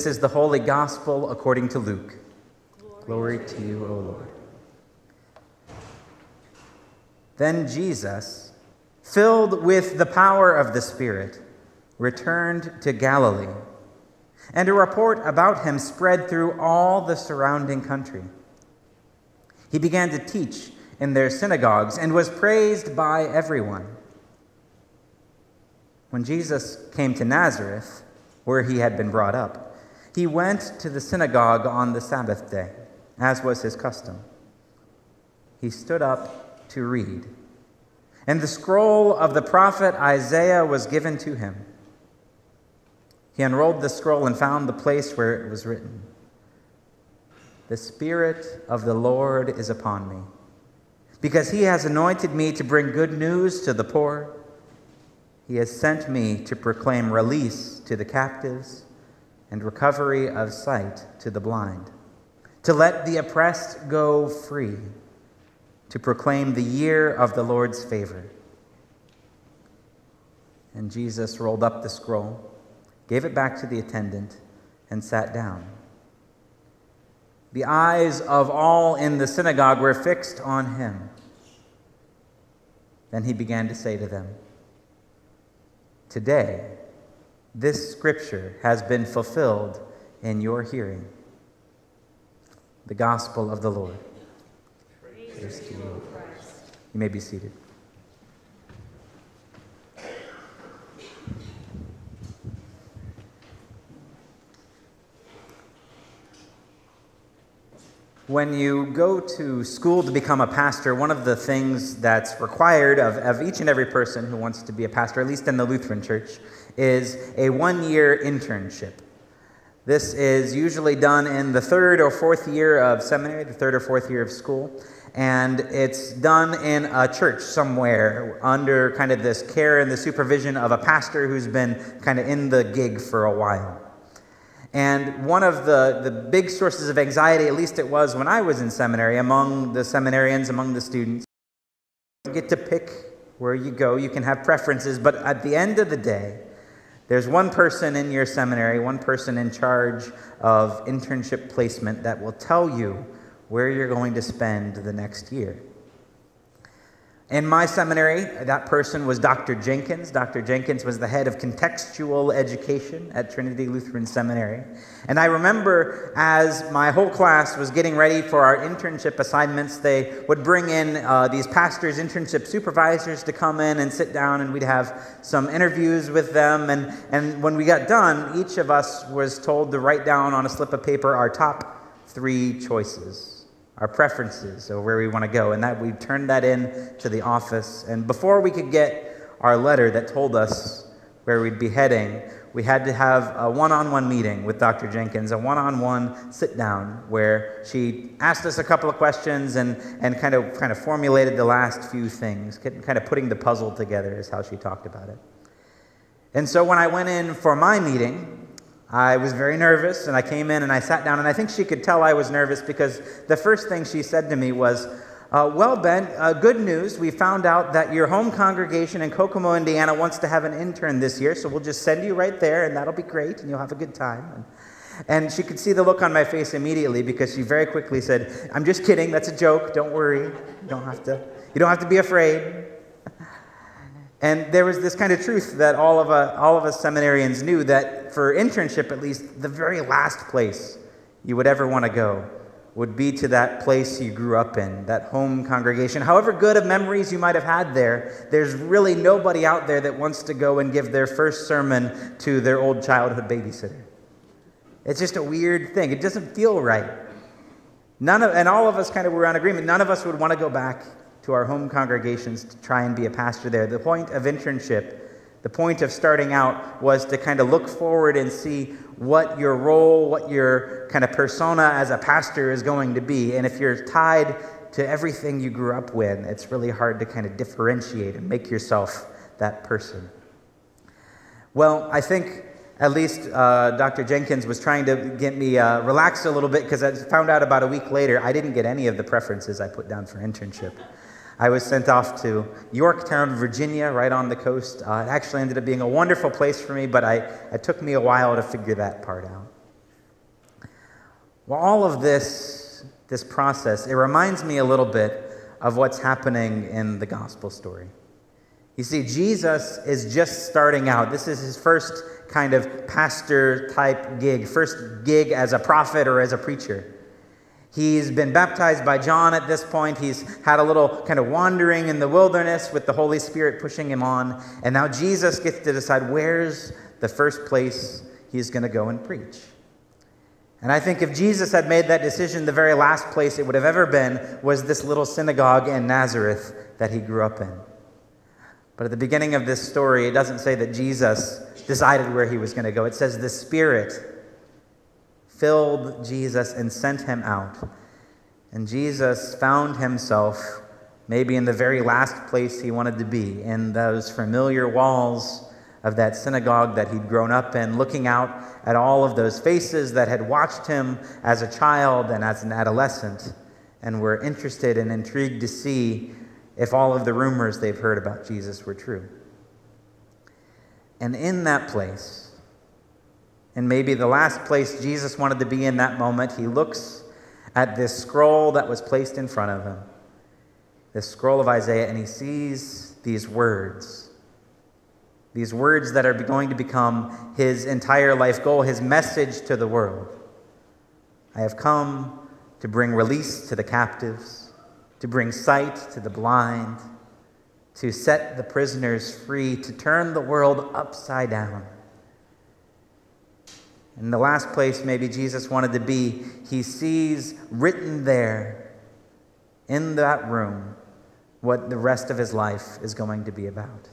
This is the Holy Gospel according to Luke. Glory to you, O Lord. Then Jesus, filled with the power of the Spirit, returned to Galilee, and a report about him spread through all the surrounding country. He began to teach in their synagogues and was praised by everyone. When Jesus came to Nazareth, where he had been brought up, he went to the synagogue on the Sabbath day, as was his custom. He stood up to read, and the scroll of the prophet Isaiah was given to him. He unrolled the scroll and found the place where it was written, "The Spirit of the Lord is upon me, because he has anointed me to bring good news to the poor. He has sent me to proclaim release to the captives and recovery of sight to the blind, to let the oppressed go free, to proclaim the year of the Lord's favor." And Jesus rolled up the scroll, gave it back to the attendant, and sat down. The eyes of all in the synagogue were fixed on him. Then he began to say to them, "Today, this scripture has been fulfilled in your hearing." The Gospel of the Lord. Praise to you, Christ. You may be seated. When you go to school to become a pastor, one of the things that's required of each and every person who wants to be a pastor, at least in the Lutheran Church, is a one-year internship. This is usually done in the third or fourth year of seminary, the third or fourth year of school, and it's done in a church somewhere under kind of this care and the supervision of a pastor who's been kind of in the gig for a while. And one of the big sources of anxiety, at least it was when I was in seminary, among the seminarians, among the students, you get to pick where you go. You can have preferences, but at the end of the day, there's one person in your seminary, one person in charge of internship placement that will tell you where you're going to spend the next year. In my seminary, that person was Dr. Jenkins. Dr. Jenkins was the head of contextual education at Trinity Lutheran Seminary. And I remember as my whole class was getting ready for our internship assignments, they would bring in these pastors, internship supervisors to come in and sit down, and we'd have some interviews with them. And when we got done, each of us was told to write down on a slip of paper our top 3 choices, our preferences, or where we want to go, and that we turned that in to the office. And before we could get our letter that told us where we'd be heading, we had to have a one-on-one meeting with Dr. Jenkins, a one-on-one sit-down where she asked us a couple of questions and kind of formulated the last few things, kind of putting the puzzle together is how she talked about it. And so when I went in for my meeting, I was very nervous, and I came in and I sat down, and I think she could tell I was nervous because the first thing she said to me was, "Well, Ben, good news. We found out that your home congregation in Kokomo, Indiana wants to have an intern this year, so we'll just send you right there, and that'll be great, and you'll have a good time." And she could see the look on my face immediately because she very quickly said, "I'm just kidding. That's a joke. Don't worry. You don't have to be afraid." And there was this kind of truth that all of us seminarians knew, that for internship, at least, the very last place you would ever want to go would be to that place you grew up in, that home congregation. However good of memories you might have had there, there's really nobody out there that wants to go and give their first sermon to their old childhood babysitter. It's just a weird thing. It doesn't feel right. And all of us kind of were on agreement. None of us would want to go back to our home congregations to try and be a pastor there. The point of internship, the point of starting out, was to kind of look forward and see what your role, what your kind of persona as a pastor is going to be. And if you're tied to everything you grew up with, it's really hard to kind of differentiate and make yourself that person. Well, I think at least Dr. Jenkins was trying to get me relaxed a little bit, because I found out about a week later I didn't get any of the preferences I put down for internship. I was sent off to Yorktown, Virginia, right on the coast. It actually ended up being a wonderful place for me, but it took me a while to figure that part out. Well, all of this process, it reminds me a little bit of what's happening in the gospel story. You see, Jesus is just starting out. This is his first kind of pastor-type gig, first gig as a prophet or as a preacher. He's been baptized by John at this point. He's had a little kind of wandering in the wilderness with the Holy Spirit pushing him on. And now Jesus gets to decide where's the first place he's going to go and preach. And I think if Jesus had made that decision, the very last place it would have ever been was this little synagogue in Nazareth that he grew up in. But at the beginning of this story, it doesn't say that Jesus decided where he was going to go. It says the Spirit filled Jesus and sent him out. And Jesus found himself maybe in the very last place he wanted to be, in those familiar walls of that synagogue that he'd grown up in, looking out at all of those faces that had watched him as a child and as an adolescent and were interested and intrigued to see if all of the rumors they've heard about Jesus were true. And in that place, and maybe the last place Jesus wanted to be in that moment, he looks at this scroll that was placed in front of him, this scroll of Isaiah, and he sees these words that are going to become his entire life goal, his message to the world. I have come to bring release to the captives, to bring sight to the blind, to set the prisoners free, to turn the world upside down. In the last place maybe Jesus wanted to be, he sees written there in that room what the rest of his life is going to be about.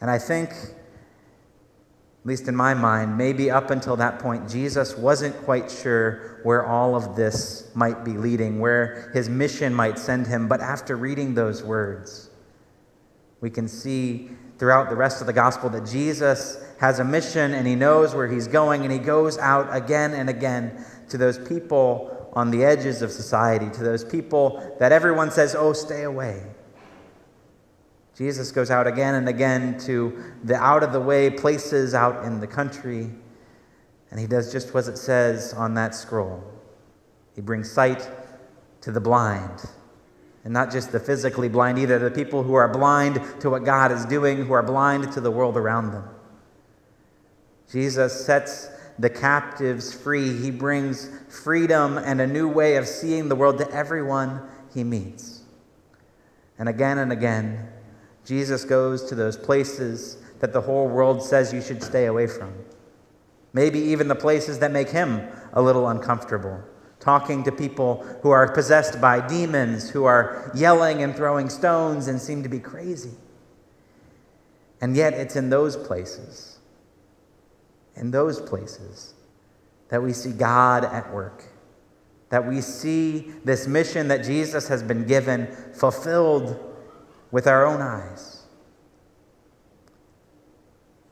And I think, at least in my mind, maybe up until that point, Jesus wasn't quite sure where all of this might be leading, where his mission might send him. But after reading those words, we can see throughout the rest of the gospel that Jesus has a mission and he knows where he's going, and he goes out again and again to those people on the edges of society, to those people that everyone says, oh, stay away. Jesus goes out again and again to the out-of-the-way places out in the country, and he does just what it says on that scroll. He brings sight to the blind, and not just the physically blind either, the people who are blind to what God is doing, who are blind to the world around them. Jesus sets the captives free. He brings freedom and a new way of seeing the world to everyone he meets. And again, Jesus goes to those places that the whole world says you should stay away from. Maybe even the places that make him a little uncomfortable. Talking to people who are possessed by demons, who are yelling and throwing stones and seem to be crazy. And yet it's in those places that we see God at work. That we see this mission that Jesus has been given fulfilled with our own eyes.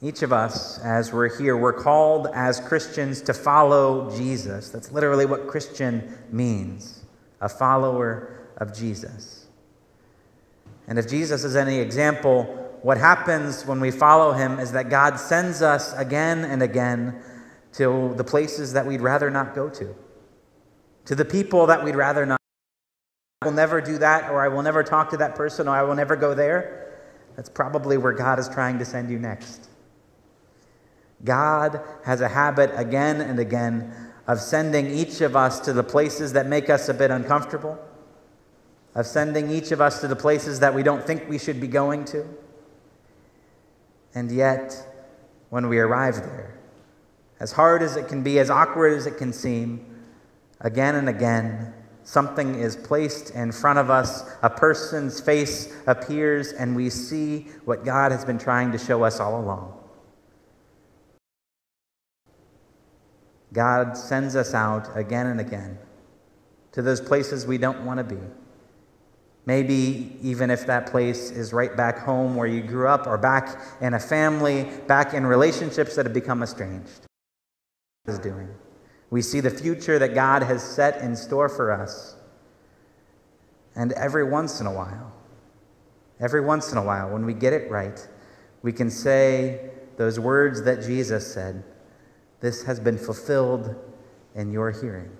Each of us, as we're here, we're called as Christians to follow Jesus. That's literally what Christian means, a follower of Jesus. And if Jesus is any example, what happens when we follow him is that God sends us again and again to the places that we'd rather not go to the people that we'd rather not. I will never do that, or I will never talk to that person, or I will never go there. That's probably where God is trying to send you next. God has a habit again and again of sending each of us to the places that make us a bit uncomfortable, of sending each of us to the places that we don't think we should be going to. And yet, when we arrive there, as hard as it can be, as awkward as it can seem, again and again, something is placed in front of us, a person's face appears, and we see what God has been trying to show us all along. God sends us out again and again to those places we don't want to be. Maybe even if that place is right back home where you grew up, or back in a family, back in relationships that have become estranged. Is doing. We see the future that God has set in store for us. And every once in a while, when we get it right, we can say those words that Jesus said, "This has been fulfilled in your hearing.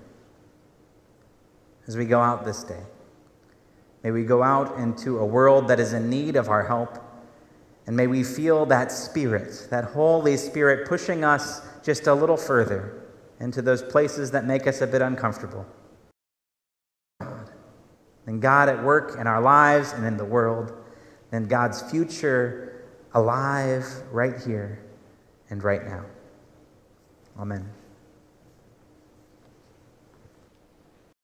As we go out this day, may we go out into a world that is in need of our help, and may we feel that Spirit, that Holy Spirit, pushing us just a little further into those places that make us a bit uncomfortable. And God at work in our lives and in the world, and God's future alive right here and right now. Amen.